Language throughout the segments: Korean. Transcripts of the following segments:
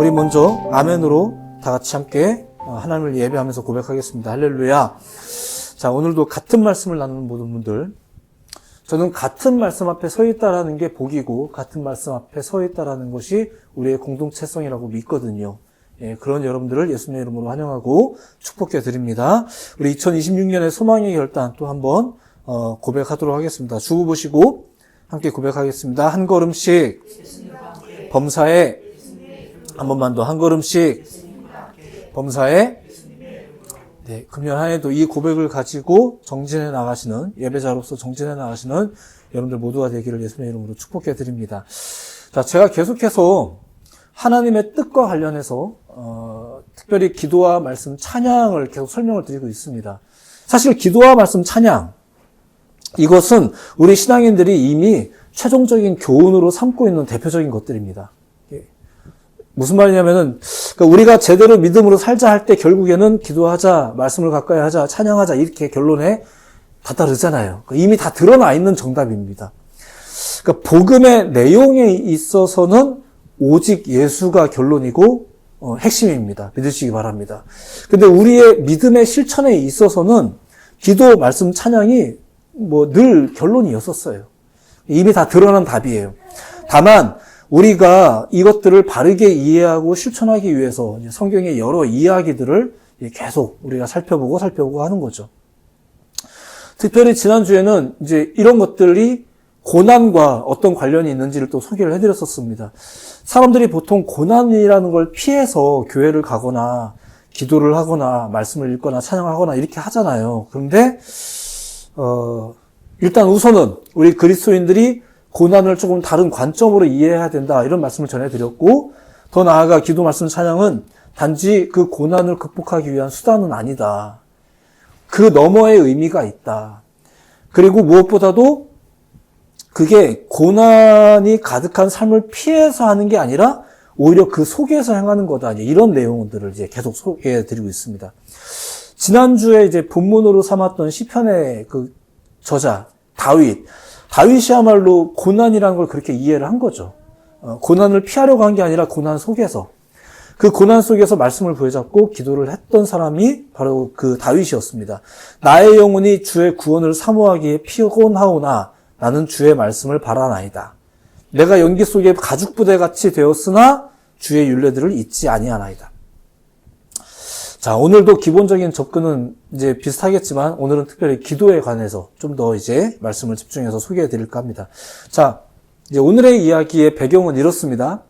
우리 먼저 아멘으로 다 같이 함께 하나님을 예배하면서 고백하겠습니다. 할렐루야. 자, 오늘도 같은 말씀을 나누는 모든 분들, 저는 같은 말씀 앞에 서 있다라는 게 복이고 같은 말씀 앞에 서 있다라는 것이 우리의 공동체성이라고 믿거든요. 예, 그런 여러분들을 예수님의 이름으로 환영하고 축복해 드립니다. 우리 2026년의 소망의 결단 또 한번 고백하도록 하겠습니다. 주고 보시고 함께 고백하겠습니다. 한 걸음씩 범사에, 한 번만 더 한 걸음씩 범사에. 네, 금년 한 해도 이 고백을 가지고 정진해 나가시는, 예배자로서 정진해 나가시는 여러분들 모두가 되기를 예수님의 이름으로 축복해 드립니다. 자, 제가 계속해서 하나님의 뜻과 관련해서 특별히 기도와 말씀, 찬양을 계속 설명을 드리고 있습니다. 사실 기도와 말씀, 찬양, 이것은 우리 신앙인들이 이미 최종적인 교훈으로 삼고 있는 대표적인 것들입니다. 무슨 말이냐면은, 우리가 제대로 믿음으로 살자 할 때 결국에는 기도하자, 말씀을 가까이 하자, 찬양하자, 이렇게 결론에 다다르잖아요. 이미 다 드러나 있는 정답입니다. 그러니까 복음의 내용에 있어서는 오직 예수가 결론이고 핵심입니다. 믿으시기 바랍니다. 근데 우리의 믿음의 실천에 있어서는 기도, 말씀, 찬양이 늘 결론이었었어요. 이미 다 드러난 답이에요. 다만 우리가 이것들을 바르게 이해하고 실천하기 위해서 성경의 여러 이야기들을 계속 우리가 살펴보고 하는 거죠. 특별히 지난주에는 이제 이런 것들이 고난과 어떤 관련이 있는지를 또 소개를 해드렸었습니다. 사람들이 보통 고난이라는 걸 피해서 교회를 가거나 기도를 하거나 말씀을 읽거나 찬양하거나 이렇게 하잖아요. 그런데 일단 우선은 우리 그리스도인들이 고난을 조금 다른 관점으로 이해해야 된다, 이런 말씀을 전해드렸고, 더 나아가 기도, 말씀, 찬양은 단지 그 고난을 극복하기 위한 수단은 아니다. 그 너머의 의미가 있다. 그리고 무엇보다도 그게 고난이 가득한 삶을 피해서 하는 게 아니라 오히려 그 속에서 행하는 거다. 이런 내용들을 이제 계속 소개해드리고 있습니다. 지난주에 이제 본문으로 삼았던 시편의 그 저자 다윗이야말로 고난이라는 걸 그렇게 이해를 한 거죠. 고난을 피하려고 한 게 아니라 고난 속에서, 그 고난 속에서 말씀을 부여잡고 기도를 했던 사람이 바로 그 다윗이었습니다. 나의 영혼이 주의 구원을 사모하기에 피곤하오나 나는 주의 말씀을 바라나이다. 내가 연기 속에 가죽부대같이 되었으나 주의 율례들을 잊지 아니하나이다. 자, 오늘도 기본적인 접근은 이제 비슷하겠지만 오늘은 특별히 기도에 관해서 좀 더 이제 말씀을 집중해서 소개해 드릴까 합니다. 자, 이제 오늘의 이야기의 배경은 이렇습니다.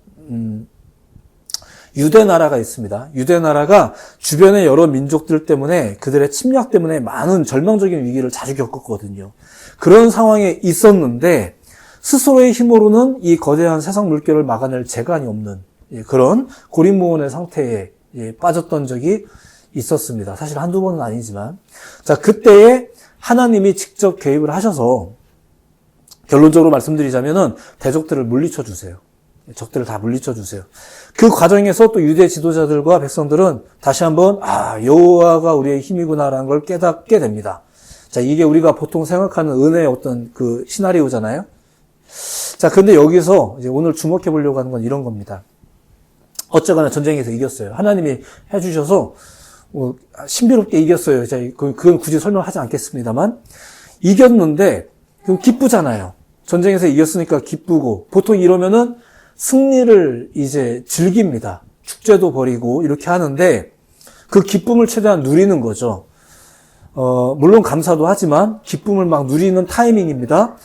유대 나라가 있습니다. 유대 나라가 주변의 여러 민족들 때문에, 그들의 침략 때문에 많은 절망적인 위기를 자주 겪었거든요. 그런 상황에 있었는데 스스로의 힘으로는 이 거대한 세상 물결을 막아낼 재간이 없는 그런 고립무원의 상태에 빠졌던 적이 있었습니다. 사실 한두 번은 아니지만. 자, 그때에 하나님이 직접 개입을 하셔서 결론적으로 말씀드리자면은 대적들을 물리쳐 주세요. 적들을 다 물리쳐 주세요. 그 과정에서 또 유대 지도자들과 백성들은 다시 한번 여호와가 우리의 힘이구나라는 걸 깨닫게 됩니다. 자, 이게 우리가 보통 생각하는 은혜의 어떤 그 시나리오잖아요. 자, 근데 여기서 이제 오늘 주목해 보려고 하는 건 이런 겁니다. 어쨌거나 전쟁에서 이겼어요. 하나님이 해주셔서 신비롭게 이겼어요. 그건 굳이 설명하지 않겠습니다만, 이겼는데 기쁘잖아요. 전쟁에서 이겼으니까 기쁘고, 보통 이러면은 승리를 이제 즐깁니다. 축제도 벌이고 이렇게 하는데 그 기쁨을 최대한 누리는 거죠. 물론 감사도 하지만 기쁨을 막 누리는 타이밍입니다.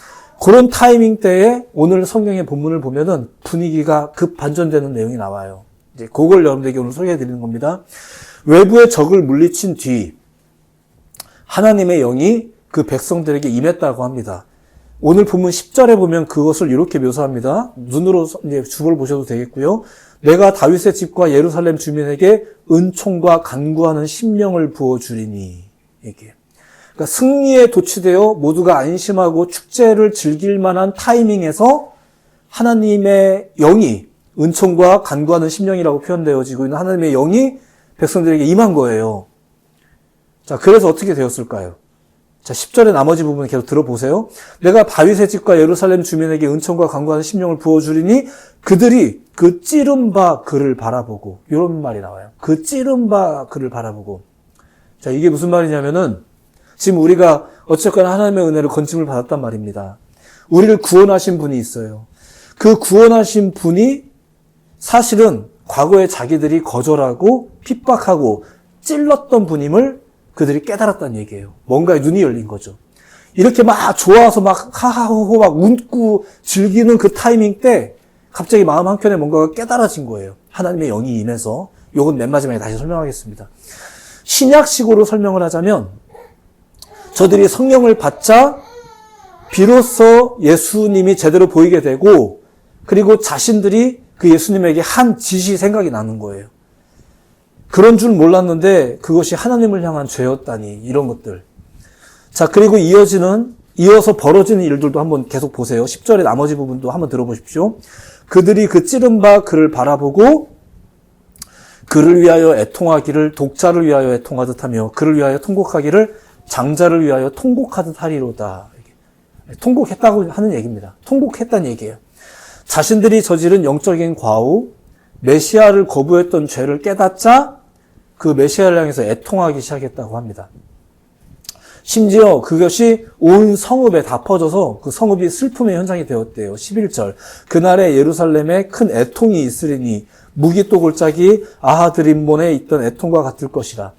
그런 타이밍 때에 오늘 성경의 본문을 보면은 분위기가 급 반전되는 내용이 나와요. 이제 그걸 여러분들에게 오늘 소개해 드리는 겁니다. 외부의 적을 물리친 뒤 하나님의 영이 그 백성들에게 임했다고 합니다. 오늘 본문 10절에 보면 그것을 이렇게 묘사합니다. 눈으로 이제 주보를 보셔도 되겠고요. 내가 다윗의 집과 예루살렘 주민에게 은총과 간구하는 심령을 부어주리니. 이게. 그러니까 승리에 도취되어 모두가 안심하고 축제를 즐길 만한 타이밍에서 하나님의 영이, 은총과 간구하는 심령이라고 표현되어지고 있는 하나님의 영이 백성들에게 임한 거예요. 자, 그래서 어떻게 되었을까요? 자, 10절의 나머지 부분 계속 들어보세요. 내가 다윗의 집과 예루살렘 주민에게 은총과 강구하는 심령을 부어주리니 그들이 그 찌른 바 그를 바라보고, 이런 말이 나와요. 그 찌른 바 그를 바라보고. 자, 이게 무슨 말이냐면은 지금 우리가 어쨌거나 하나님의 은혜를 건짐을 받았단 말입니다. 우리를 구원하신 분이 있어요. 그 구원하신 분이 사실은 과거에 자기들이 거절하고 핍박하고 찔렀던 분임을 그들이 깨달았다는 얘기예요. 뭔가에 눈이 열린 거죠. 이렇게 막 좋아서 막 하하호호 막 웃고 즐기는 그 타이밍 때 갑자기 마음 한켠에 뭔가가 깨달아진 거예요. 하나님의 영이 임해서. 요건 맨 마지막에 다시 설명하겠습니다. 신약식으로 설명을 하자면 저들이 성령을 받자 비로소 예수님이 제대로 보이게 되고, 그리고 자신들이 그 예수님에게 한 짓이 생각이 나는 거예요. 그런 줄 몰랐는데 그것이 하나님을 향한 죄였다니, 이런 것들. 자, 그리고 이어서 벌어지는 일들도 한번 계속 보세요. 10절의 나머지 부분도 한번 들어보십시오. 그들이 그 찌른 바 그를 바라보고 그를 위하여 애통하기를 독자를 위하여 애통하듯 하며 그를 위하여 통곡하기를 장자를 위하여 통곡하듯 하리로다. 통곡했다고 하는 얘기입니다. 통곡했다는 얘기예요. 자신들이 저지른 영적인 과오, 메시아를 거부했던 죄를 깨닫자 그 메시아를 향해서 애통하기 시작했다고 합니다. 심지어 그것이 온 성읍에 다 퍼져서 그 성읍이 슬픔의 현장이 되었대요. 11절. 그날에 예루살렘에 큰 애통이 있으리니 무기 또 골짜기 아하드림몬에 있던 애통과 같을 것이라.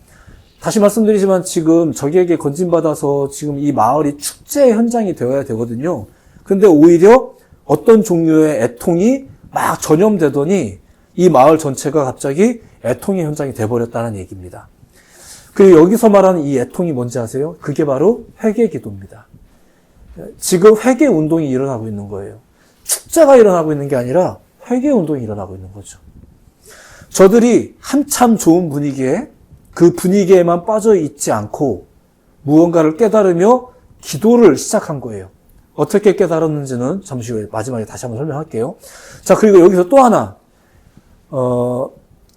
다시 말씀드리지만 지금 저기에게 건진받아서 지금 이 마을이 축제의 현장이 되어야 되거든요. 근데 오히려 어떤 종류의 애통이 막 전염되더니 이 마을 전체가 갑자기 애통의 현장이 돼버렸다는 얘기입니다. 그리고 여기서 말하는 이 애통이 뭔지 아세요? 그게 바로 회개 기도입니다. 지금 회개 운동이 일어나고 있는 거예요. 축제가 일어나고 있는 게 아니라 회개 운동이 일어나고 있는 거죠. 저들이 한참 좋은 분위기에 그 분위기에만 빠져 있지 않고 무언가를 깨달으며 기도를 시작한 거예요. 어떻게 깨달았는지는 잠시 후에 마지막에 다시 한번 설명할게요. 자, 그리고 여기서 또 하나,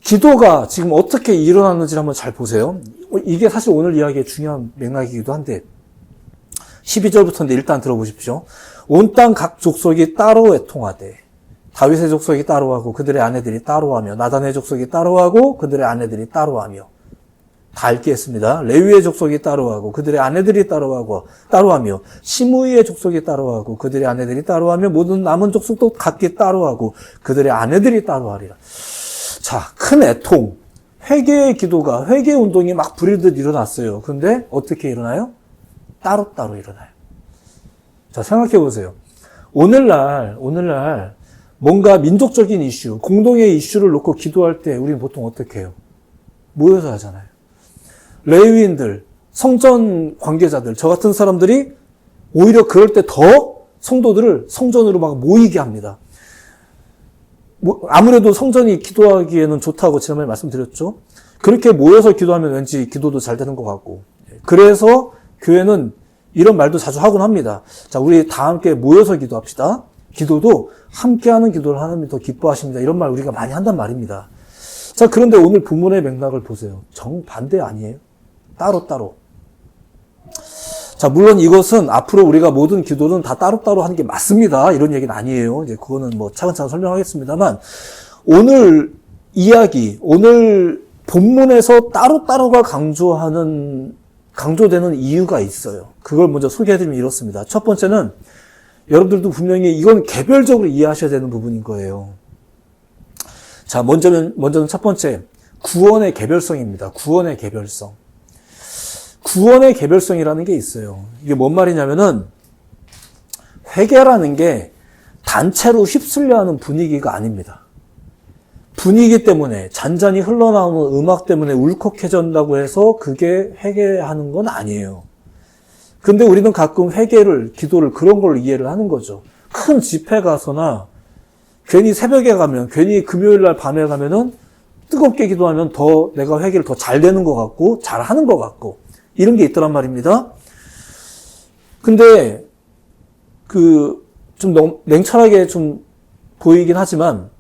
기도가 지금 어떻게 일어났는지를 한번 잘 보세요. 이게 사실 오늘 이야기의 중요한 맥락이기도 한데, 12절부터인데 일단 들어보십시오. 온 땅 각 족속이 따로 애통하되, 다윗의 족속이 따로 하고 그들의 아내들이 따로 하며, 나단의 족속이 따로 하고 그들의 아내들이 따로 하며, 다 읽겠습니다. 레위의 족속이 따로 하고 그들의 아내들이 따로 하며, 시므이의 족속이 따로 하고 그들의 아내들이 따로 하며, 모든 남은 족속도 각기 따로 하고 그들의 아내들이 따로 하리라. 자, 큰 애통, 회개의 기도가, 회개 운동이 막 부리듯 일어났어요. 근데 어떻게 일어나요? 따로따로 일어나요. 자, 생각해 보세요. 오늘날 뭔가 민족적인 이슈, 공동의 이슈를 놓고 기도할 때 우리는 보통 어떻게 해요? 모여서 하잖아요. 레위인들, 성전 관계자들, 저 같은 사람들이 오히려 그럴 때 더 성도들을 성전으로 막 모이게 합니다. 아무래도 성전이 기도하기에는 좋다고 지난번에 말씀드렸죠. 그렇게 모여서 기도하면 왠지 기도도 잘 되는 것 같고. 그래서 교회는 이런 말도 자주 하곤 합니다. 자, 우리 다 함께 모여서 기도합시다. 기도도 함께하는 기도를 하나님이 더 기뻐하십니다. 이런 말 우리가 많이 한단 말입니다. 자, 그런데 오늘 본문의 맥락을 보세요. 정반대 아니에요? 따로따로. 자, 물론 이것은 앞으로 우리가 모든 기도는 다 따로따로 하는 게 맞습니다. 이런 얘기는 아니에요. 이제 그거는 뭐 차근차근 설명하겠습니다만, 오늘 이야기, 오늘 본문에서 따로따로가 강조되는 이유가 있어요. 그걸 먼저 소개해드리면 이렇습니다. 첫 번째는 여러분들도 분명히 이건 개별적으로 이해하셔야 되는 부분인 거예요. 자, 먼저는 첫 번째, 구원의 개별성입니다. 구원의 개별성. 구원의 개별성이라는 게 있어요. 이게 뭔 말이냐면은, 회개라는 게 단체로 휩쓸려 하는 분위기가 아닙니다. 분위기 때문에, 잔잔히 흘러나오는 음악 때문에 울컥해진다고 해서 그게 회개하는 건 아니에요. 근데 우리는 가끔 회개를, 기도를 그런 걸로 이해를 하는 거죠. 큰 집회 가서나, 괜히 새벽에 가면, 괜히 금요일 날 밤에 가면은 뜨겁게 기도하면 더 내가 회개를 더 잘 되는 것 같고, 잘 하는 것 같고, 이런 게 있더란 말입니다. 근데, 좀 냉철하게 좀 보이긴 하지만,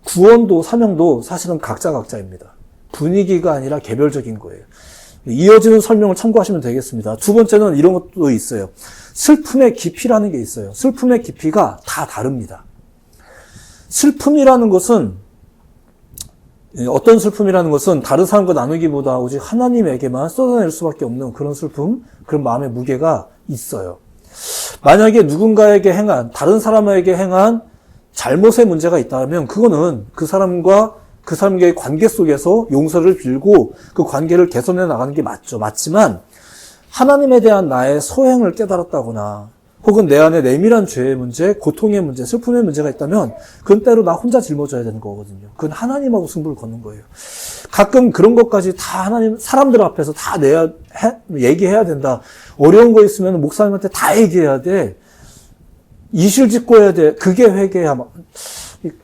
구원도 사명도 사실은 각자입니다. 분위기가 아니라 개별적인 거예요. 이어지는 설명을 참고하시면 되겠습니다. 두 번째는 이런 것도 있어요. 슬픔의 깊이라는 게 있어요. 슬픔의 깊이가 다 다릅니다. 슬픔이라는 것은, 어떤 슬픔이라는 것은 다른 사람과 나누기보다 오직 하나님에게만 쏟아낼 수밖에 없는 그런 슬픔, 그런 마음의 무게가 있어요. 만약에 누군가에게 행한, 다른 사람에게 행한 잘못의 문제가 있다면 그거는 그 사람과의 관계 속에서 용서를 빌고 그 관계를 개선해 나가는 게 맞죠. 맞지만 하나님에 대한 나의 소행을 깨달았다거나 혹은 내 안에 내밀한 죄의 문제, 고통의 문제, 슬픔의 문제가 있다면 그건 때로 나 혼자 짊어져야 되는 거거든요. 그건 하나님하고 승부를 거는 거예요. 가끔 그런 것까지 다 하나님, 사람들 앞에서 다 얘기해야 된다. 어려운 거 있으면 목사님한테 다 얘기해야 돼. 이실직고 해야 돼. 그게 회개야.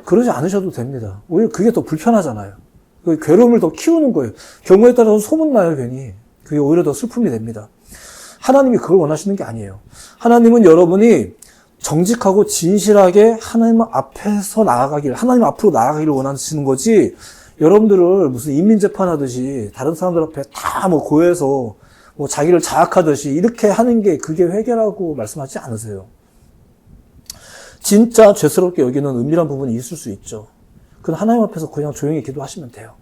그러지 않으셔도 됩니다. 오히려 그게 더 불편하잖아요. 그 괴로움을 더 키우는 거예요. 경우에 따라서 소문나요, 괜히. 그게 오히려 더 슬픔이 됩니다. 하나님이 그걸 원하시는 게 아니에요. 하나님은 여러분이 정직하고 진실하게 하나님 앞에서 나아가길, 하나님 앞으로 나아가기를 원하시는 거지, 여러분들을 무슨 인민재판하듯이 다른 사람들 앞에 다 고해서 자기를 자학하듯이 이렇게 하는 게 그게 회개라고 말씀하지 않으세요. 진짜 죄스럽게 여기는 은밀한 부분이 있을 수 있죠. 그건 하나님 앞에서 그냥 조용히 기도하시면 돼요.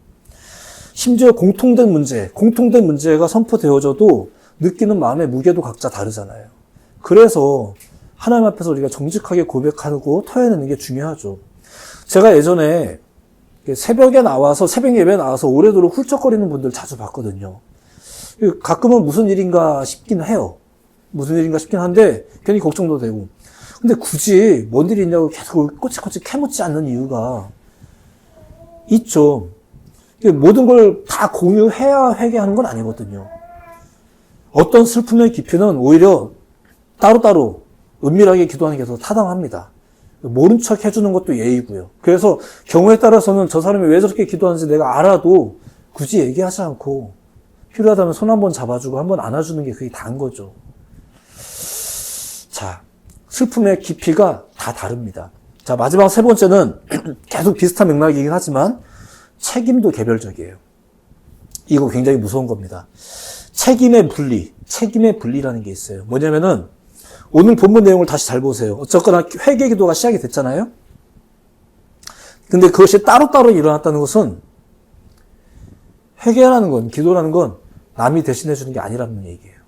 심지어 공통된 문제가 선포되어져도 느끼는 마음의 무게도 각자 다르잖아요. 그래서 하나님 앞에서 우리가 정직하게 고백하고 토해내는 게 중요하죠. 제가 예전에 새벽에 나와서, 새벽 예배에 나와서 오래도록 훌쩍거리는 분들 자주 봤거든요. 가끔은 무슨 일인가 싶긴 해요. 무슨 일인가 싶긴 한데 괜히 걱정도 되고. 근데 굳이 뭔 일이 있냐고 계속 꼬치꼬치 캐묻지 않는 이유가 있죠. 모든 걸 다 공유해야 회개하는 건 아니거든요. 어떤 슬픔의 깊이는 오히려 따로따로 은밀하게 기도하는 게 더 타당합니다. 모른 척 해주는 것도 예의고요. 그래서 경우에 따라서는 저 사람이 왜 저렇게 기도하는지 내가 알아도 굳이 얘기하지 않고 필요하다면 손 한번 잡아주고 한번 안아주는 게 그게 다인 거죠. 자, 슬픔의 깊이가 다 다릅니다. 자, 마지막 세 번째는 계속 비슷한 맥락이긴 하지만 책임도 개별적이에요. 이거 굉장히 무서운 겁니다. 책임의 분리라는 게 있어요. 뭐냐면은 오늘 본문 내용을 다시 잘 보세요. 어쨌거나 회개 기도가 시작이 됐잖아요. 근데 그것이 따로따로 일어났다는 것은 회개라는 건, 기도라는 건 남이 대신해 주는 게 아니라는 얘기예요.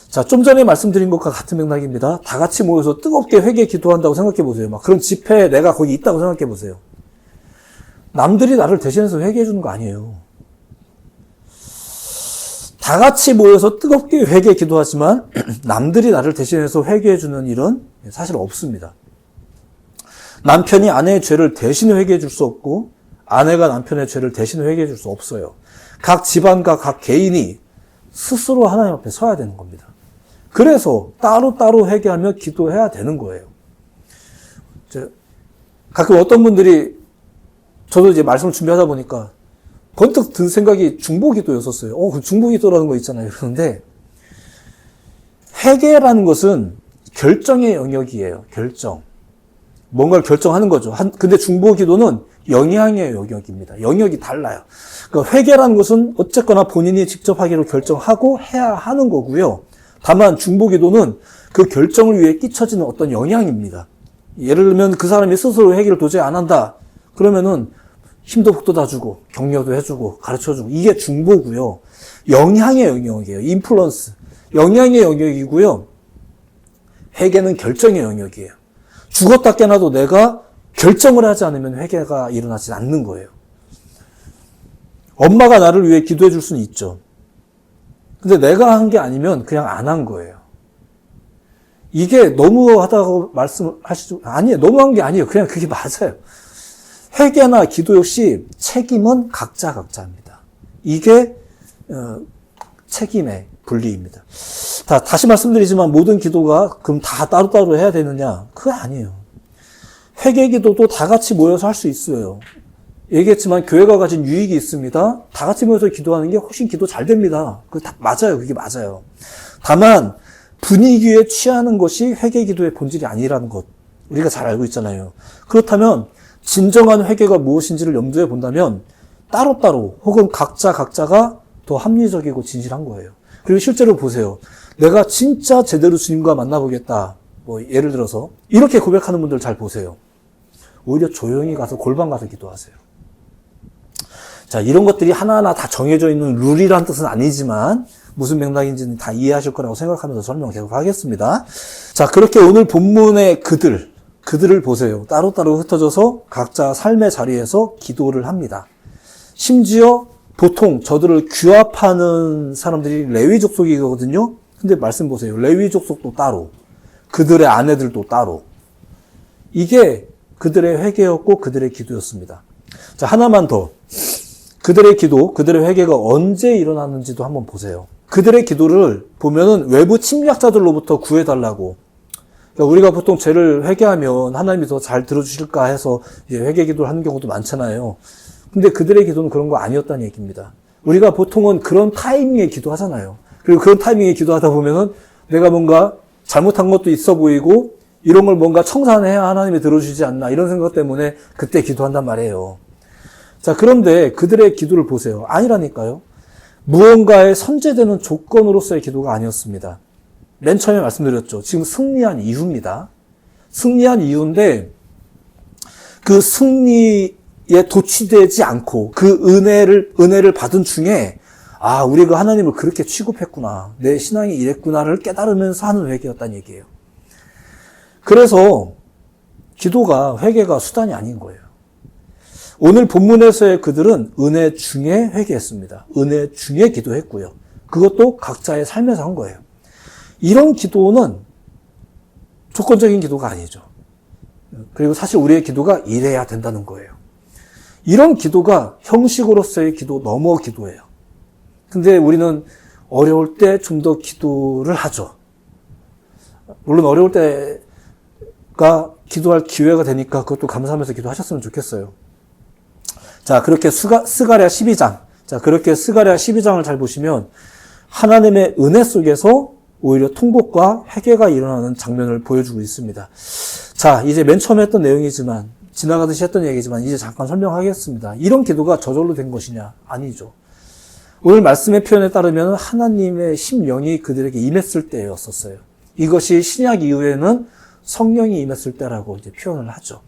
자, 좀 전에 말씀드린 것과 같은 맥락입니다. 다 같이 모여서 뜨겁게 회개 기도한다고 생각해 보세요. 막 그런 집회에 내가 거기 있다고 생각해 보세요. 남들이 나를 대신해서 회개해 주는 거 아니에요. 다 같이 모여서 뜨겁게 회개 기도하지만 남들이 나를 대신해서 회개해 주는 일은 사실 없습니다. 남편이 아내의 죄를 대신 회개해 줄 수 없고 아내가 남편의 죄를 대신 회개해 줄 수 없어요. 각 집안과 각 개인이 스스로 하나님 앞에 서야 되는 겁니다. 그래서 따로따로 회개하며 기도해야 되는 거예요. 가끔 어떤 분들이 저도 이제 말씀을 준비하다 보니까 번뜩 든 생각이 중보기도였었어요. 그 중보기도라는 거 있잖아요. 그런데 회개라는 것은 결정의 영역이에요. 결정. 뭔가를 결정하는 거죠. 근데 중보기도는 영향의 영역입니다. 영역이 달라요. 그러니까 회개라는 것은 어쨌거나 본인이 직접 하기로 결정하고 해야 하는 거고요. 다만 중보기도는 그 결정을 위해 끼쳐지는 어떤 영향입니다. 예를 들면 그 사람이 스스로 회개를 도저히 안 한다. 그러면은 힘도 북돋아 주고 격려도 해주고 가르쳐주고 이게 중보고요. 영향의 영역이에요. 인플루언스. 영향의 영역이고요. 회개는 결정의 영역이에요. 죽었다 깨나도 내가 결정을 하지 않으면 회개가 일어나지 않는 거예요. 엄마가 나를 위해 기도해 줄 수는 있죠. 근데 내가 한 게 아니면 그냥 안 한 거예요. 이게 너무하다고 말씀하시죠? 아니에요. 너무한 게 아니에요. 그냥 그게 맞아요. 회개나 기도 역시 책임은 각자입니다. 이게 책임의 분리입니다. 다시 말씀드리지만 모든 기도가 그럼 다 따로따로 해야 되느냐? 그거 아니에요. 회개 기도도 다 같이 모여서 할 수 있어요. 얘기했지만 교회가 가진 유익이 있습니다. 다 같이 모여서 기도하는 게 훨씬 기도 잘 됩니다. 그게 맞아요. 그게 맞아요. 다만 분위기에 취하는 것이 회개 기도의 본질이 아니라는 것 우리가 잘 알고 있잖아요. 그렇다면 진정한 회개가 무엇인지를 염두에 본다면 따로따로 혹은 각자가 더 합리적이고 진실한 거예요. 그리고 실제로 보세요. 내가 진짜 제대로 주님과 만나보겠다. 뭐 예를 들어서 이렇게 고백하는 분들 잘 보세요. 오히려 조용히 가서 골방 가서 기도하세요. 자, 이런 것들이 하나하나 다 정해져 있는 룰이란 뜻은 아니지만 무슨 맥락인지는 다 이해하실 거라고 생각하면서 설명 계속 하겠습니다. 자, 그렇게 오늘 본문의 그들을 보세요. 따로따로 흩어져서 각자 삶의 자리에서 기도를 합니다. 심지어 보통 저들을 규합하는 사람들이 레위 족속이거든요. 근데 말씀 보세요. 레위 족속도 따로, 그들의 아내들도 따로. 이게 그들의 회개였고 그들의 기도였습니다. 자, 하나만 더. 그들의 기도, 그들의 회개가 언제 일어났는지도 한번 보세요. 그들의 기도를 보면은 외부 침략자들로부터 구해달라고. 그러니까 우리가 보통 죄를 회개하면 하나님이 더 잘 들어주실까 해서 회개 기도를 하는 경우도 많잖아요. 근데 그들의 기도는 그런 거 아니었다는 얘기입니다. 우리가 보통은 그런 타이밍에 기도하잖아요. 그리고 그런 타이밍에 기도하다 보면은 내가 뭔가 잘못한 것도 있어 보이고 이런 걸 뭔가 청산해야 하나님이 들어주지 않나 이런 생각 때문에 그때 기도한단 말이에요. 자, 그런데 그들의 기도를 보세요. 아니라니까요. 무언가에 선제되는 조건으로서의 기도가 아니었습니다. 맨 처음에 말씀드렸죠. 지금 승리한 이유입니다. 승리한 이유인데 그 승리에 도취되지 않고 그 은혜를 받은 중에 아, 우리가 하나님을 그렇게 취급했구나. 내 신앙이 이랬구나를 깨달으면서 하는 회개였다는 얘기예요. 그래서 기도가 회개가 수단이 아닌 거예요. 오늘 본문에서의 그들은 은혜 중에 회개했습니다. 은혜 중에 기도했고요. 그것도 각자의 삶에서 한 거예요. 이런 기도는 조건적인 기도가 아니죠. 그리고 사실 우리의 기도가 이래야 된다는 거예요. 이런 기도가 형식으로서의 기도 넘어 기도예요. 근데 우리는 어려울 때 좀 더 기도를 하죠. 물론 어려울 때가 기도할 기회가 되니까 그것도 감사하면서 기도하셨으면 좋겠어요. 자, 그렇게 스가랴 12장. 자, 그렇게 스가랴 12장을 잘 보시면 하나님의 은혜 속에서 오히려 통곡과 회개가 일어나는 장면을 보여주고 있습니다. 자, 이제 맨 처음에 했던 내용이지만, 지나가듯이 했던 얘기지만, 이제 잠깐 설명하겠습니다. 이런 기도가 저절로 된 것이냐? 아니죠. 오늘 말씀의 표현에 따르면 하나님의 심령이 그들에게 임했을 때였었어요. 이것이 신약 이후에는 성령이 임했을 때라고 이제 표현을 하죠.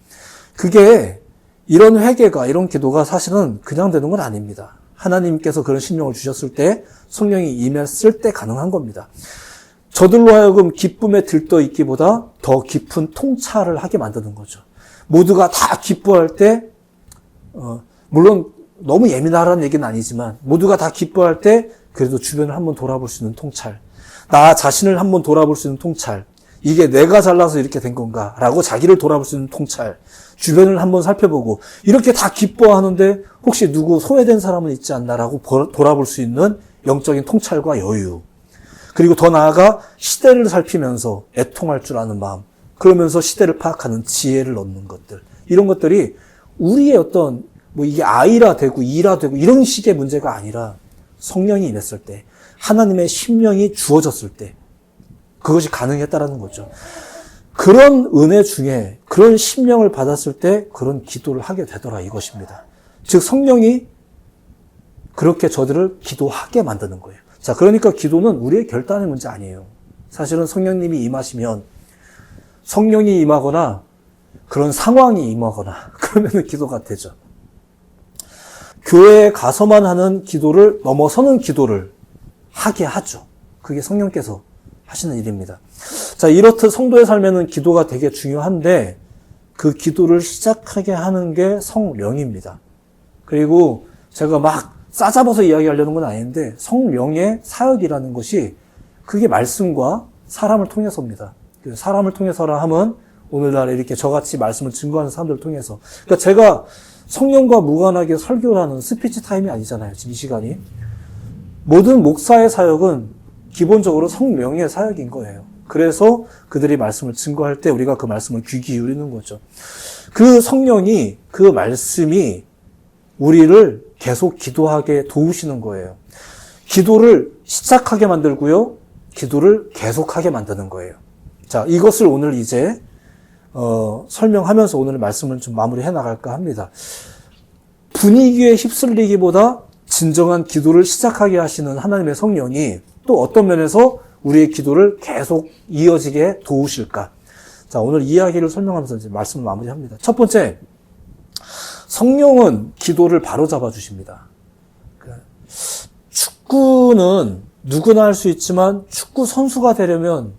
그게 이런 회개가, 이런 기도가 사실은 그냥 되는 건 아닙니다. 하나님께서 그런 심령을 주셨을 때, 성령이 임했을 때 가능한 겁니다. 저들로 하여금 기쁨에 들떠 있기보다 더 깊은 통찰을 하게 만드는 거죠. 모두가 다 기뻐할 때, 물론 너무 예민하라는 얘기는 아니지만, 모두가 다 기뻐할 때, 그래도 주변을 한번 돌아볼 수 있는 통찰. 나 자신을 한번 돌아볼 수 있는 통찰. 이게 내가 잘나서 이렇게 된 건가? 라고 자기를 돌아볼 수 있는 통찰. 주변을 한번 살펴보고 이렇게 다 기뻐하는데 혹시 누구 소외된 사람은 있지 않나라고 돌아볼 수 있는 영적인 통찰과 여유. 그리고 더 나아가 시대를 살피면서 애통할 줄 아는 마음. 그러면서 시대를 파악하는 지혜를 얻는 것들. 이런 것들이 우리의 어떤 뭐 이게 I라 되고 E라 되고 이런 식의 문제가 아니라 성령이 임했을 때, 하나님의 심령이 주어졌을 때 그것이 가능했다라는 거죠. 그런 은혜 중에 그런 심령을 받았을 때 그런 기도를 하게 되더라 이것입니다. 즉 성령이 그렇게 저들을 기도하게 만드는 거예요. 자, 그러니까 기도는 우리의 결단의 문제 아니에요. 사실은 성령님이 임하시면 성령이 임하거나 그런 상황이 임하거나 그러면 기도가 되죠. 교회에 가서만 하는 기도를 넘어서는 기도를 하게 하죠. 그게 성령께서 하시는 일입니다. 자, 이렇듯 성도의 삶에는 기도가 되게 중요한데 그 기도를 시작하게 하는 게 성령입니다. 그리고 제가 막 싸잡아서 이야기하려는 건 아닌데 성령의 사역이라는 것이 그게 말씀과 사람을 통해서입니다. 사람을 통해서라 하면 오늘날 이렇게 저같이 말씀을 증거하는 사람들을 통해서. 그러니까 제가 성령과 무관하게 설교를 하는 스피치 타임이 아니잖아요. 지금 이 시간이. 모든 목사의 사역은 기본적으로 성령의 사역인 거예요. 그래서 그들이 말씀을 증거할 때 우리가 그 말씀을 귀 기울이는 거죠. 그 성령이, 그 말씀이 우리를 계속 기도하게 도우시는 거예요. 기도를 시작하게 만들고요. 기도를 계속하게 만드는 거예요. 자, 이것을 오늘 이제 설명하면서 오늘 말씀을 좀 마무리해 나갈까 합니다. 분위기에 휩쓸리기보다 진정한 기도를 시작하게 하시는 하나님의 성령이 또 어떤 면에서 우리의 기도를 계속 이어지게 도우실까? 자, 오늘 이야기를 설명하면서 이제 말씀을 마무리합니다. 첫 번째, 성령은 기도를 바로잡아 주십니다. 축구는 누구나 할 수 있지만 축구 선수가 되려면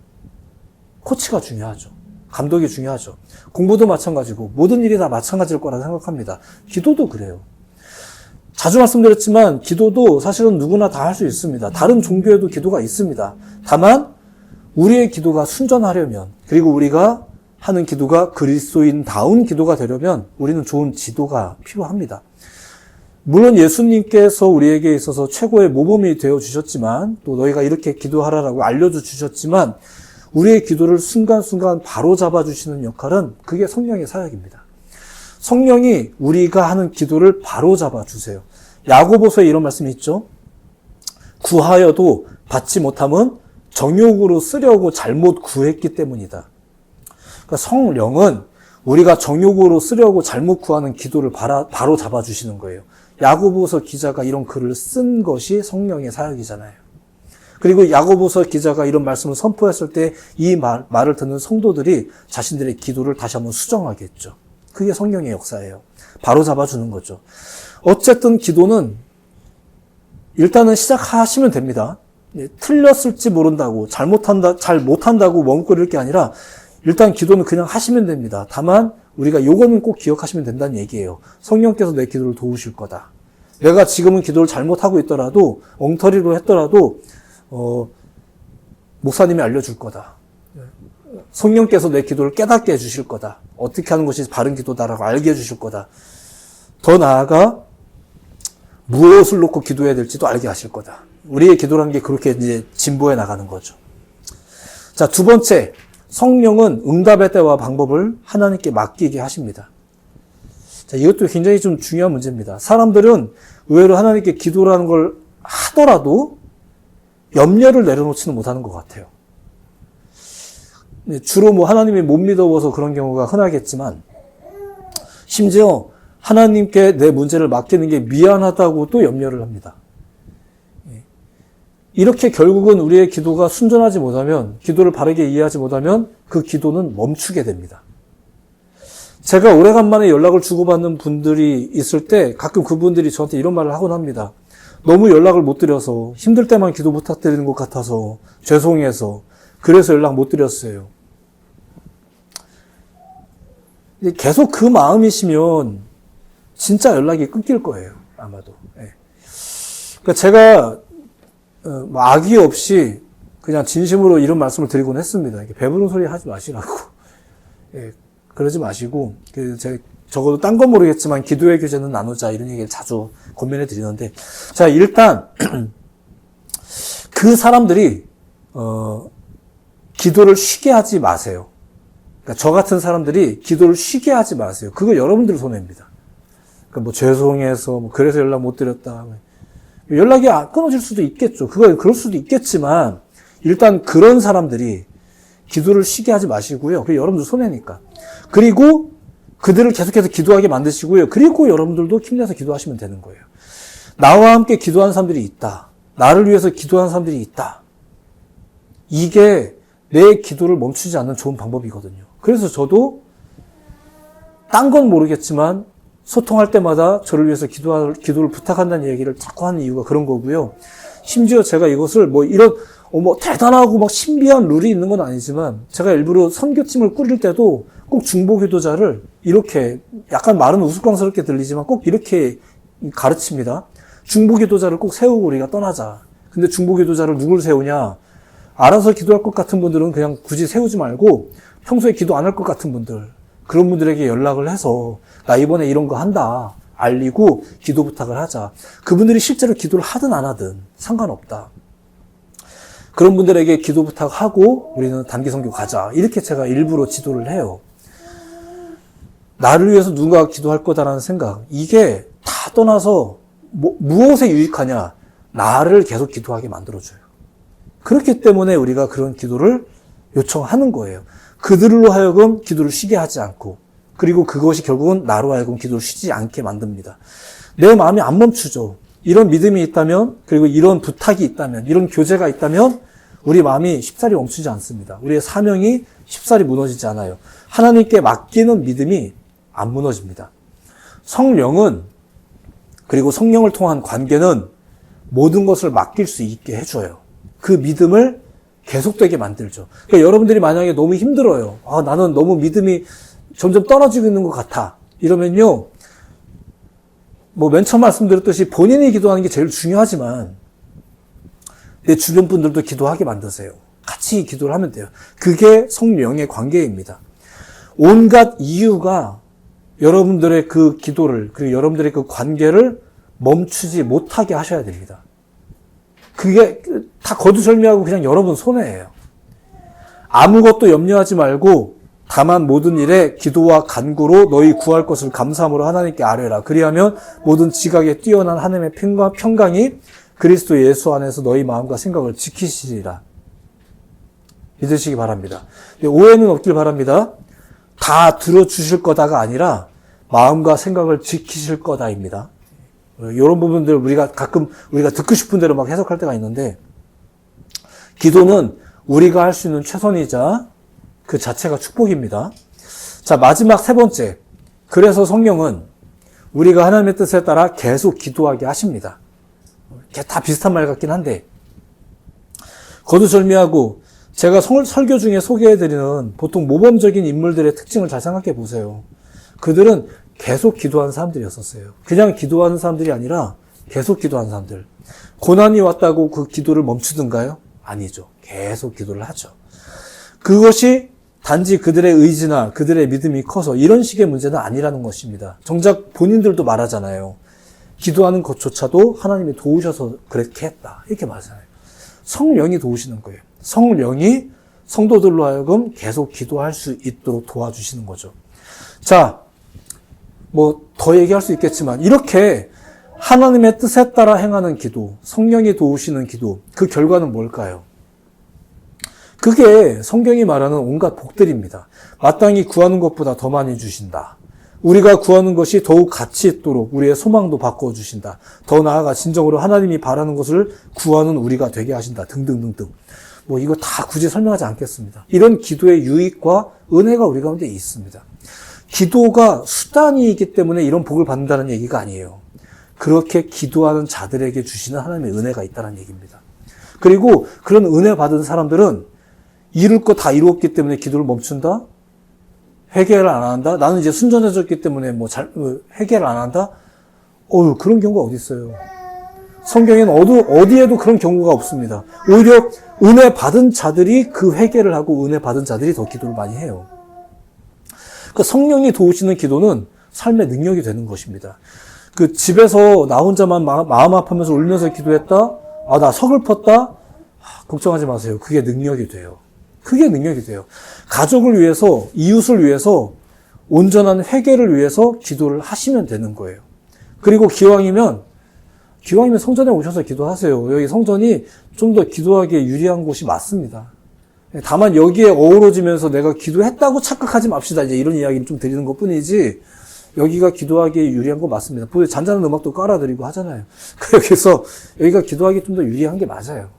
코치가 중요하죠. 감독이 중요하죠. 공부도 마찬가지고 모든 일이 다 마찬가지일 거라 생각합니다. 기도도 그래요. 자주 말씀드렸지만 기도도 사실은 누구나 다 할 수 있습니다. 다른 종교에도 기도가 있습니다. 다만 우리의 기도가 순전하려면, 그리고 우리가 하는 기도가 그리스도인다운 기도가 되려면 우리는 좋은 지도가 필요합니다. 물론 예수님께서 우리에게 있어서 최고의 모범이 되어주셨지만, 또 너희가 이렇게 기도하라라고 알려주셨지만, 우리의 기도를 순간순간 바로잡아 주시는 역할은 그게 성령의 사역입니다. 성령이 우리가 하는 기도를 바로잡아 주세요. 야고보서에 이런 말씀이 있죠. 구하여도 받지 못함은 정욕으로 쓰려고 잘못 구했기 때문이다. 그러니까 성령은 우리가 정욕으로 쓰려고 잘못 구하는 기도를 바로 잡아주시는 거예요. 야고보서 기자가 이런 글을 쓴 것이 성령의 사역이잖아요. 그리고 야고보서 기자가 이런 말씀을 선포했을 때 이 말을 듣는 성도들이 자신들의 기도를 다시 한번 수정하겠죠. 그게 성령의 역사예요. 바로 잡아주는 거죠. 어쨌든 기도는 일단은 시작하시면 됩니다. 틀렸을지 모른다고, 잘 못한다고 머뭇거릴 게 아니라 일단 기도는 그냥 하시면 됩니다. 다만 우리가 요거는 꼭 기억하시면 된다는 얘기예요. 성령께서 내 기도를 도우실 거다. 내가 지금은 기도를 잘못하고 있더라도, 엉터리로 했더라도 목사님이 알려줄 거다. 성령께서 내 기도를 깨닫게 해주실 거다. 어떻게 하는 것이 바른 기도다라고 알게 해주실 거다. 더 나아가 무엇을 놓고 기도해야 될지도 알게 하실 거다. 우리의 기도라는 게 그렇게 이제 진보해 나가는 거죠. 자, 두 번째, 성령은 응답의 때와 방법을 하나님께 맡기게 하십니다. 자, 이것도 굉장히 좀 중요한 문제입니다. 사람들은 의외로 하나님께 기도라는 걸 하더라도 염려를 내려놓지는 못하는 것 같아요. 주로 하나님이 못 믿어서 그런 경우가 흔하겠지만, 심지어 하나님께 내 문제를 맡기는 게 미안하다고 또 염려를 합니다. 이렇게 결국은 우리의 기도가 순전하지 못하면, 기도를 바르게 이해하지 못하면 그 기도는 멈추게 됩니다. 제가 오래간만에 연락을 주고받는 분들이 있을 때 가끔 그분들이 저한테 이런 말을 하곤 합니다. 너무 연락을 못 드려서, 힘들 때만 기도 부탁드리는 것 같아서 죄송해서 그래서 연락 못 드렸어요. 계속 그 마음이시면 진짜 연락이 끊길 거예요. 아마도. 그러니까 제가 악의 없이 그냥 진심으로 이런 말씀을 드리곤 했습니다. 배부른 소리 하지 마시라고. 그러지 마시고, 적어도 딴 건 모르겠지만 기도의 교제는 나누자, 이런 얘기를 자주 권면해 드리는데, 자, 일단 그 사람들이 기도를 쉬게 하지 마세요. 그러니까 저 같은 사람들이 기도를 쉬게 하지 마세요. 그거 여러분들 손해입니다. 그러니까 죄송해서 그래서 연락 못 드렸다. 연락이 끊어질 수도 있겠죠. 그럴 수도 있겠지만, 일단 그런 사람들이 기도를 쉬게 하지 마시고요. 그게 여러분들 손해니까. 그리고 그들을 계속해서 기도하게 만드시고요. 그리고 여러분들도 힘내서 기도하시면 되는 거예요. 나와 함께 기도하는 사람들이 있다. 나를 위해서 기도하는 사람들이 있다. 이게 내 기도를 멈추지 않는 좋은 방법이거든요. 그래서 저도 딴 건 모르겠지만 소통할 때마다 저를 위해서 기도를 부탁한다는 얘기를 자꾸 하는 이유가 그런 거고요. 심지어 제가 이것을 대단하고 막 신비한 룰이 있는 건 아니지만, 제가 일부러 선교팀을 꾸릴 때도 꼭 중보기도자를 이렇게, 약간 말은 우스꽝스럽게 들리지만 꼭 이렇게 가르칩니다. 중보기도자를 꼭 세우고 우리가 떠나자. 근데 중보기도자를 누굴 세우냐? 알아서 기도할 것 같은 분들은 그냥 굳이 세우지 말고 평소에 기도 안 할 것 같은 분들, 그런 분들에게 연락을 해서 나 이번에 이런 거 한다 알리고 기도 부탁을 하자. 그분들이 실제로 기도를 하든 안 하든 상관없다. 그런 분들에게 기도 부탁하고 우리는 단기 선교 가자. 이렇게 제가 일부러 지도를 해요. 나를 위해서 누군가 기도할 거다라는 생각, 이게 다 떠나서 무엇에 유익하냐? 나를 계속 기도하게 만들어줘요. 그렇기 때문에 우리가 그런 기도를 요청하는 거예요. 그들로 하여금 기도를 쉬게 하지 않고, 그리고 그것이 결국은 나로 하여금 기도를 쉬지 않게 만듭니다. 내 마음이 안 멈추죠. 이런 믿음이 있다면, 그리고 이런 부탁이 있다면, 이런 교제가 있다면 우리 마음이 쉽사리 멈추지 않습니다. 우리의 사명이 쉽사리 무너지지 않아요. 하나님께 맡기는 믿음이 안 무너집니다. 성령은, 그리고 성령을 통한 관계는 모든 것을 맡길 수 있게 해줘요. 그 믿음을 계속되게 만들죠. 그러니까 여러분들이 만약에 너무 힘들어요. 나는 너무 믿음이 점점 떨어지고 있는 것 같아. 이러면요, 맨 처음 말씀드렸듯이 본인이 기도하는 게 제일 중요하지만 내 주변 분들도 기도하게 만드세요. 같이 기도를 하면 돼요. 그게 성령의 관계입니다. 온갖 이유가 여러분들의 그 기도를, 그리고 여러분들의 그 관계를 멈추지 못하게 하셔야 됩니다. 그게 다 거두절미하고 그냥 여러분 손해예요. 아무것도 염려하지 말고 다만 모든 일에 기도와 간구로 너희 구할 것을 감사함으로 하나님께 아뢰라. 그리하면 모든 지각에 뛰어난 하나님의 평강이 그리스도 예수 안에서 너희 마음과 생각을 지키시리라. 믿으시기 바랍니다. 오해는 없길 바랍니다. 다 들어주실 거다가 아니라 마음과 생각을 지키실 거다입니다. 이런 부분들 우리가 듣고 싶은 대로 막 해석할 때가 있는데, 기도는 우리가 할 수 있는 최선이자 그 자체가 축복입니다. 자, 마지막 세 번째. 그래서 성령은 우리가 하나님의 뜻에 따라 계속 기도하게 하십니다. 다 비슷한 말 같긴 한데, 거두절미하고 제가 설교 중에 소개해드리는 보통 모범적인 인물들의 특징을 잘 생각해 보세요. 그들은 계속 기도하는 사람들이었었어요. 그냥 기도하는 사람들이 아니라 계속 기도하는 사람들. 고난이 왔다고 그 기도를 멈추든가요? 아니죠. 계속 기도를 하죠. 그것이 단지 그들의 의지나 그들의 믿음이 커서 이런 식의 문제는 아니라는 것입니다. 정작 본인들도 말하잖아요. 기도하는 것조차도 하나님이 도우셔서 그렇게 했다. 이렇게 말하잖아요. 성령이 도우시는 거예요. 성령이 성도들로 하여금 계속 기도할 수 있도록 도와주시는 거죠. 자, 더 얘기할 수 있겠지만 이렇게 하나님의 뜻에 따라 행하는 기도, 성령이 도우시는 기도, 그 결과는 뭘까요? 그게 성경이 말하는 온갖 복들입니다. 마땅히 구하는 것보다 더 많이 주신다. 우리가 구하는 것이 더욱 가치 있도록 우리의 소망도 바꿔주신다. 더 나아가 진정으로 하나님이 바라는 것을 구하는 우리가 되게 하신다. 등등등등. 이거 다 굳이 설명하지 않겠습니다. 이런 기도의 유익과 은혜가 우리 가운데 있습니다. 기도가 수단이기 때문에 이런 복을 받는다는 얘기가 아니에요. 그렇게 기도하는 자들에게 주시는 하나님의 은혜가 있다는 얘기입니다. 그리고 그런 은혜 받은 사람들은 이룰 거 다 이루었기 때문에 기도를 멈춘다? 회개를 안 한다? 나는 이제 순전해졌기 때문에 회개를 안 한다? 그런 경우가 어디 있어요? 성경에는 어디에도 그런 경우가 없습니다. 오히려 은혜 받은 자들이 그 회개를 하고 은혜 받은 자들이 더 기도를 많이 해요. 그 성령이 도우시는 기도는 삶의 능력이 되는 것입니다. 그 집에서 나 혼자만 마음 아프면서 울면서 기도했다? 나 서글펐다? 걱정하지 마세요. 그게 능력이 돼요. 그게 능력이 돼요. 가족을 위해서, 이웃을 위해서, 온전한 회개를 위해서 기도를 하시면 되는 거예요. 그리고 기왕이면 성전에 오셔서 기도하세요. 여기 성전이 좀 더 기도하기에 유리한 곳이 맞습니다. 다만 여기에 어우러지면서 내가 기도했다고 착각하지 맙시다. 이제 이런 이야기를 좀 드리는 것 뿐이지, 여기가 기도하기에 유리한 거 맞습니다. 잔잔한 음악도 깔아드리고 하잖아요. 그래서 여기가 기도하기에 좀 더 유리한 게 맞아요.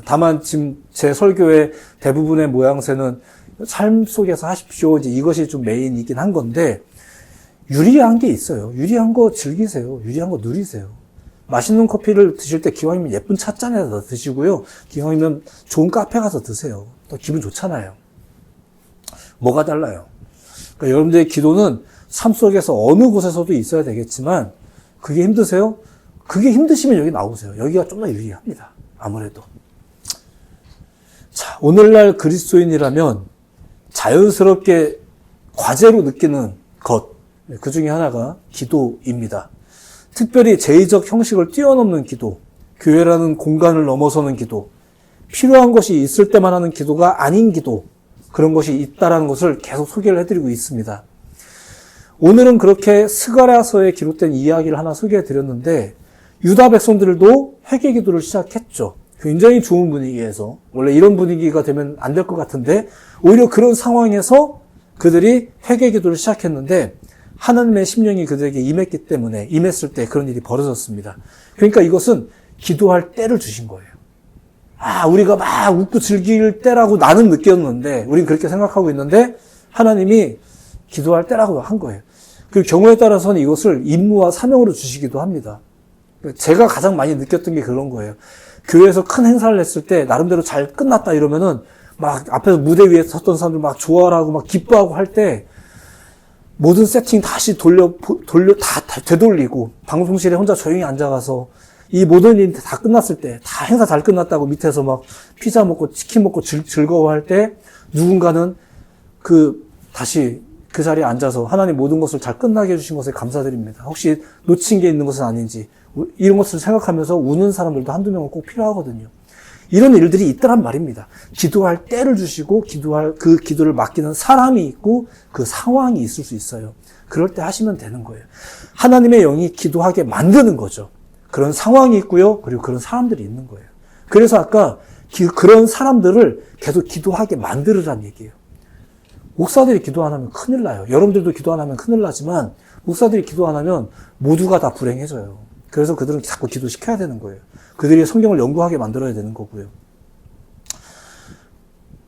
다만 지금 제 설교의 대부분의 모양새는 삶 속에서 하십시오. 이제 이것이 좀 메인이긴 한 건데, 유리한 게 있어요. 유리한 거 즐기세요. 유리한 거 누리세요. 맛있는 커피를 드실 때 기왕이면 예쁜 찻잔에서 드시고요. 기왕이면 좋은 카페 가서 드세요. 또 기분 좋잖아요. 뭐가 달라요? 그러니까 여러분들의 기도는 삶 속에서 어느 곳에서도 있어야 되겠지만, 그게 힘드세요? 그게 힘드시면 여기 나오세요. 여기가 좀 더 유리합니다. 아무래도. 자, 오늘날 그리스도인이라면 자연스럽게 과제로 느끼는 것, 그 중에 하나가 기도입니다. 특별히 제의적 형식을 뛰어넘는 기도, 교회라는 공간을 넘어서는 기도, 필요한 것이 있을 때만 하는 기도가 아닌 기도, 그런 것이 있다는 것을 계속 소개를 해드리고 있습니다. 오늘은 그렇게 스가랴서에 기록된 이야기를 하나 소개해드렸는데, 유다 백성들도 회개 기도를 시작했죠. 굉장히 좋은 분위기에서, 원래 이런 분위기가 되면 안 될 것 같은데, 오히려 그런 상황에서 그들이 회개 기도를 시작했는데, 하나님의 심령이 그들에게 임했을 때 그런 일이 벌어졌습니다. 그러니까 이것은 기도할 때를 주신 거예요. 우리가 막 웃고 즐길 때라고 나는 느꼈는데, 우린 그렇게 생각하고 있는데, 하나님이 기도할 때라고 한 거예요. 그 경우에 따라서는 이것을 임무와 사명으로 주시기도 합니다. 제가 가장 많이 느꼈던 게 그런 거예요. 교회에서 큰 행사를 했을 때, 나름대로 잘 끝났다 이러면은, 막 앞에서 무대 위에 섰던 사람들 막 좋아하고 막 기뻐하고 할 때, 모든 세팅 다시 다 되돌리고, 방송실에 혼자 조용히 앉아가서, 이 모든 일이 다 끝났을 때, 다 행사 잘 끝났다고 밑에서 막 피자 먹고 치킨 먹고 즐거워할 때, 누군가는 다시 그 자리에 앉아서 하나님 모든 것을 잘 끝나게 해주신 것에 감사드립니다. 혹시 놓친 게 있는 것은 아닌지, 이런 것을 생각하면서 우는 사람들도 한두 명은 꼭 필요하거든요. 이런 일들이 있더란 말입니다. 기도할 때를 주시고, 그 기도를 맡기는 사람이 있고, 그 상황이 있을 수 있어요. 그럴 때 하시면 되는 거예요. 하나님의 영이 기도하게 만드는 거죠. 그런 상황이 있고요. 그리고 그런 사람들이 있는 거예요. 그래서 아까 그런 사람들을 계속 기도하게 만들으란 얘기예요. 목사들이 기도 안 하면 큰일 나요. 여러분들도 기도 안 하면 큰일 나지만 목사들이 기도 안 하면 모두가 다 불행해져요. 그래서 그들은 자꾸 기도시켜야 되는 거예요. 그들이 성경을 연구하게 만들어야 되는 거고요.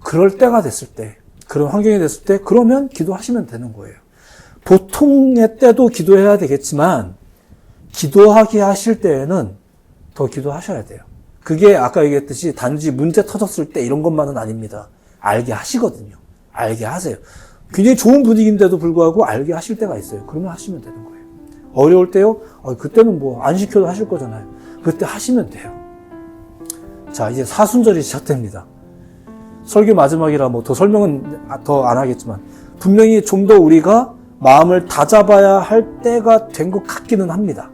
그럴 때가 됐을 때, 그런 환경이 됐을 때, 그러면 기도하시면 되는 거예요. 보통의 때도 기도해야 되겠지만 기도하게 하실 때에는 더 기도하셔야 돼요. 그게 아까 얘기했듯이 단지 문제 터졌을 때 이런 것만은 아닙니다. 알게 하시거든요. 알게 하세요. 굉장히 좋은 분위기인데도 불구하고 알게 하실 때가 있어요. 그러면 하시면 되는 거예요. 어려울 때요? 그때는 안 시켜도 하실 거잖아요. 그때 하시면 돼요. 자, 이제 사순절이 시작됩니다. 설교 마지막이라 더 설명은 더 안 하겠지만 분명히 좀 더 우리가 마음을 다잡아야 할 때가 된 것 같기는 합니다.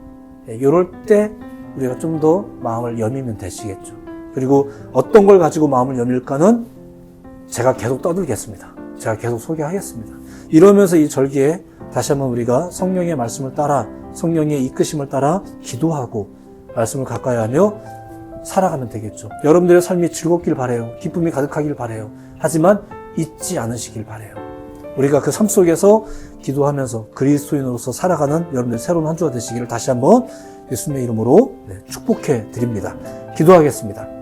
이럴 때 우리가 좀 더 마음을 여미면 되시겠죠. 그리고 어떤 걸 가지고 마음을 여밀까는 제가 계속 떠들겠습니다. 제가 계속 소개하겠습니다. 이러면서 이 절기에 다시 한번 우리가 성령의 말씀을 따라, 성령의 이끄심을 따라 기도하고 말씀을 가까이 하며 살아가면 되겠죠. 여러분들의 삶이 즐겁길 바라요. 기쁨이 가득하길 바라요. 하지만 잊지 않으시길 바라요. 우리가 그 삶 속에서 기도하면서 그리스도인으로서 살아가는 여러분들 새로운 한 주가 되시기를 다시 한번 예수님의 이름으로 축복해 드립니다. 기도하겠습니다.